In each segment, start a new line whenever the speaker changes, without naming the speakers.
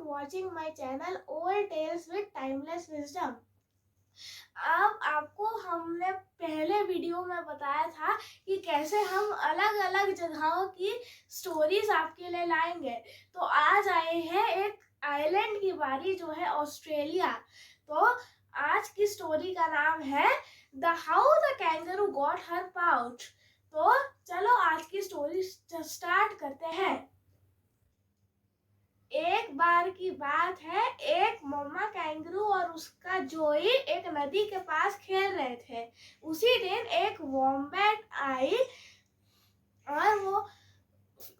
watching my channel Old Tales with Timeless Wisdom. अब आपको हमने पहले वीडियो में बताया था कि कैसे हम अलग अलग जगहों की स्टोरीज आपके लिए लाएंगे। तो आज आए हैं एक आइलैंड की बारी जो है ऑस्ट्रेलिया। तो आज की स्टोरी का नाम है the how the kangaroo got her pouch. तो चलो आज की स्टोरी स्टार्ट करते हैं। एक बार की बात है, एक मम्मा कैंगरू और उसका जोई एक नदी के पास खेल रहे थे। उसी दिन एक वॉम्बैट आई और वो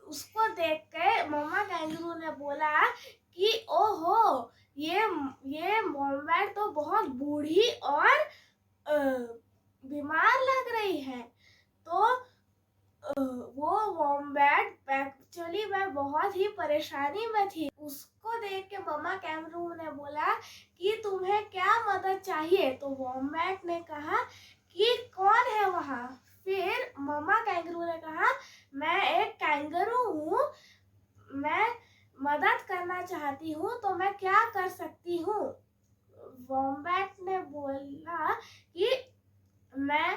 उसको देख के मम्मा कैंगरू ने बोला कि ओहो, ये वॉम्बैट तो बहुत बूढ़ी और बीमार लग रही है। तो वो वॉम्बैट एक्चुअली मैं बहुत ही परेशानी में थी। उसको देख के मम्मा कैंगरू ने बोला कि तुम्हें क्या मदद चाहिए। तो वॉम्बैट ने कहा कि कौन है वहाँ। फिर मम्मा कैंगरू ने कहा मैं एक कैंगरू हूँ, मैं मदद करना चाहती हूँ, तो मैं क्या कर सकती हूँ। वॉम्बैट ने बोला कि मैं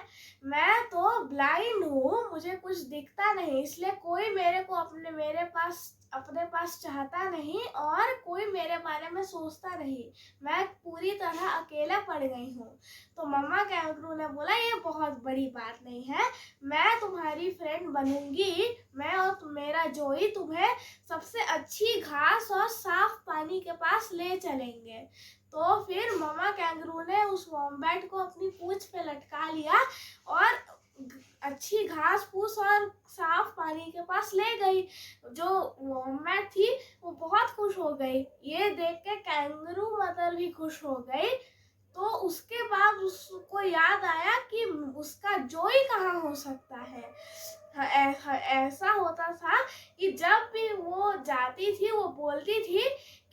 तो ब्लाइंड हूँ, मुझे कुछ दिखता नहीं, इसलिए कोई मेरे को अपने पास चाहता नहीं और कोई मेरे बारे में सोचता नहीं। मैं पूरी तरह अकेला पड़ गई हूँ। तो मम्मा कैंगरू ने बोला ये बहुत बड़ी बात नहीं है, मैं तुम्हारी फ्रेंड बनूंगी। मैं और मेरा जोई तुम्हें सबसे अच्छी घास और साफ पानी के पास ले चलेंगे। तो फिर मम्मा कैंगरू ने उस वॉम्बैट को अपनी पूंछ पे लटका लिया और अच्छी घास फूस और साफ पानी के पास ले गई। जो वॉम्बैट थी वो बहुत खुश हो गई। ये देख के कैंगरू मदर भी खुश हो गई। तो उसके बाद उसको याद आया कि उसका जोई कहाँ हो सकता है। ऐसा होता था कि जब भी वो जाती थी वो बोलती थी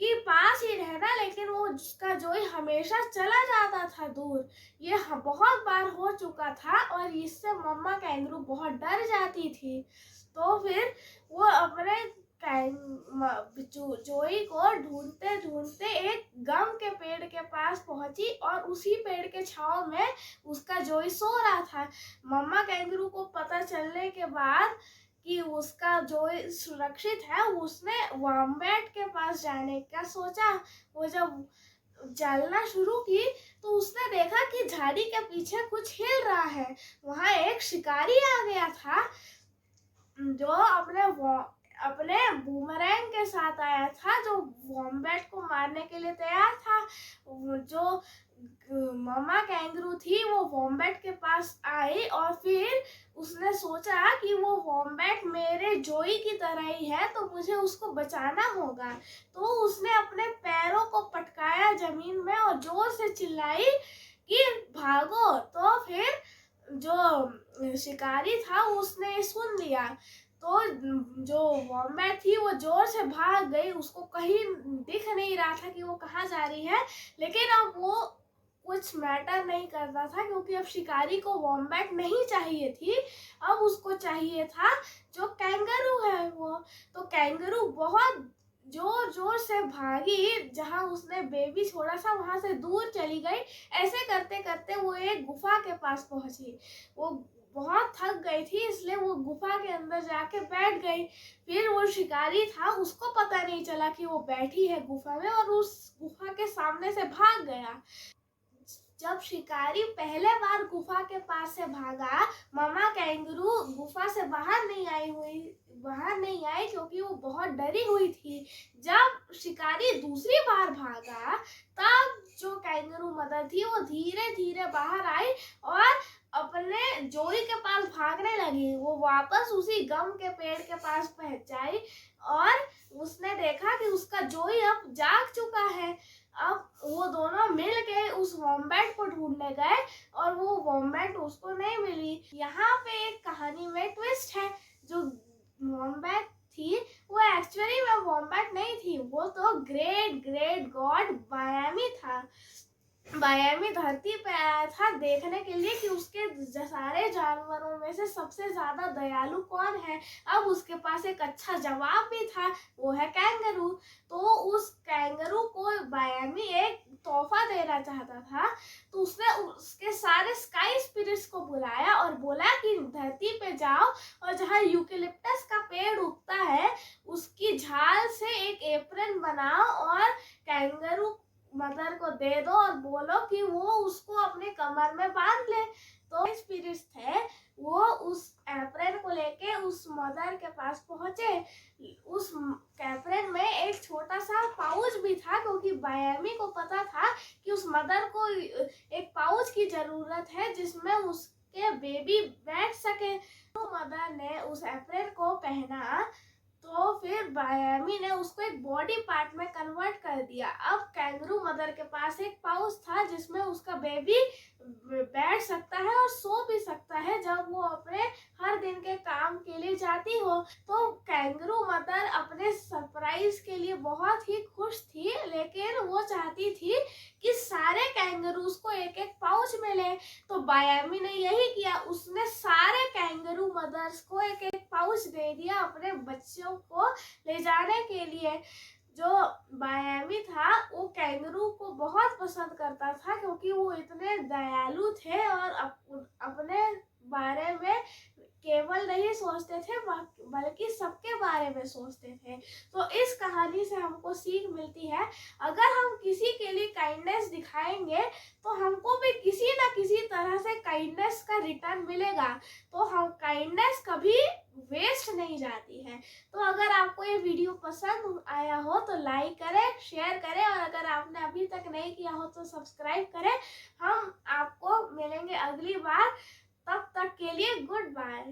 कि पास ही रहना, लेकिन वो उसका जोई हमेशा चला जाता था दूर। ये बहुत बार हो चुका था और इससे मम्मा कैंगरू बहुत डर जाती थी। तो फिर वो अपने जोई को ढूंढते ढूंढते एक गम के पेड़ के पास पहुंची और उसी पेड़ के छांव में उसका जोई सो रहा था। मम्मा कैंगरू को पता चलने के बाद कि उसका जोई सुरक्षित है, उसने वॉम्बैट के पास जाने का सोचा। वो जब चलना शुरू की तो उसने देखा कि झाड़ी के पीछे कुछ हिल रहा है। वहां एक शिकारी आ गया था जो अपने बूमरैंग के साथ आया था, जो वॉम्बैट को मारने के लिए तैयार था। जो मम्मा कैंगरू थी वो वॉम्बैट के पास आई और फिर उसने सोचा कि वो वॉम्बैट मेरे जोई की तरह ही है, तो मुझे उसको बचाना होगा। तो उसने अपने पैरों को पटकाया जमीन में और जोर से चिल्लाई कि भागो। तो फिर जो शिकारी था उसने सुन लिया। तो जो वॉम्बैट थी वो जोर से भाग गई। उसको कहीं दिख नहीं रहा था कि वो कहाँ जा रही है, लेकिन अब वो कुछ मैटर नहीं करता था क्योंकि अब शिकारी को वॉम्बैट नहीं चाहिए थी, अब उसको चाहिए था जो कैंगरू है वो। तो कैंगरू बहुत जोर जोर से भागी, जहां उसने बेबी छोड़ा था वहां से दूर चली गई। ऐसे करते करते वो एक गुफा के पास पहुंची। वो बहुत थक गई थी, इसलिए वो गुफा के अंदर जाके बैठ गई। फिर वो शिकारी था, उसको पता नहीं चला कि वो बैठी है गुफा में और उस गुफा के सामने से भाग गया। जब शिकारी पहले बार गुफा के पास से भागा, मम्मा कैंगरू गुफा से बाहर नहीं आई क्योंकि वो बहुत डरी हुई थी। जब शिकारी दूसरी बार भागा तब जो कैंगरू मदर थी वो धीरे धीरे बाहर आई और अपने जोई के पास भागने लगी। वो वापस उसी गम के पेड़ के पास पहुंच जाई और उसने देखा कि उसका जोई अब जाग चुका है। अब वो दोनों मिल के उस वॉम्बैट को ढूंढने गए और वो वॉम्बैट उसको नहीं मिली। यहाँ पे एक कहानी में ट्विस्ट है। जो वॉम्बैट थी वो एक्चुअली में वॉम्बैट नहीं थी, वो तो ग्रेट ग्रेट गॉड बायामी था। बायामी धरती पे आया था देखने के लिए कि उसके सारे जानवरों में से सबसे ज्यादा दयालु कौन है। अब उसके पास एक अच्छा जवाब भी था, वो है कैंगरू। तो उस कैंगरू को बायामी एक तोहफा देना चाहता था, तो उसने उसके सारे स्काई स्पिरिट्स को बुलाया और बोला कि धरती पे जाओ और जहाँ यूकेलिप्टस का पेड़ उगता है उसकी झाल से एक एप्रन बनाओ और कैंगरू मदर को दे दो और बोलो कि वो उसको अपने कमर में बांध ले। तो स्पिरिट्स थे वो उस एप्रन को लेके उस मदर के पास पहुंचे। उस एप्रन में एक छोटा सा पाउच भी था, क्योंकि बायामी को पता था कि उस मदर को एक पाउच की जरूरत है जिसमें उसके बेबी बैठ सके। तो मदर ने उस एप्रन को पहना, तो फिर बायामी ने उसको एक बॉडी पार्ट में कन्वर्ट कर दिया। अब कैंगरू मदर के पास एक पाउच था जिसमें उसका बेबी बैठ सकता है और सो भी सकता है जब वो अपने हर दिन के काम के लिए जाती हो। तो कैंगरू मदर अपने सरप्राइज के लिए बहुत ही खुश थी, लेकिन वो चाहती थी कि सारे कैंगरूज को एक एक पाउच मिले। तो बायामी ने यही किया, उसने सारे कैंगरू मदर्स को एक एक पाउच दे दिया अपने बच्चों को ले जाने के लिए। जो बायामी था वो कैंगरू को बहुत पसंद करता था, क्योंकि वो इतने दयालु थे और अपने बारे में केवल नहीं सोचते थे बल्कि सबके बारे में सोचते थे। तो इस कहानी से हमको सीख मिलती है, अगर हम किसी के लिए काइंडनेस दिखाएंगे तो हमको भी किसी ना किसी तरह से काइंडनेस का रिटर्न मिलेगा। तो हम काइंडनेस कभी वेस्ट नहीं जाती है। तो अगर आपको ये वीडियो पसंद आया हो तो लाइक करें, शेयर करें और अगर आपने अभी तक नहीं किया हो तो सब्सक्राइब करें। हम आपको मिलेंगे अगली बार, तब तक के लिए गुड बाय।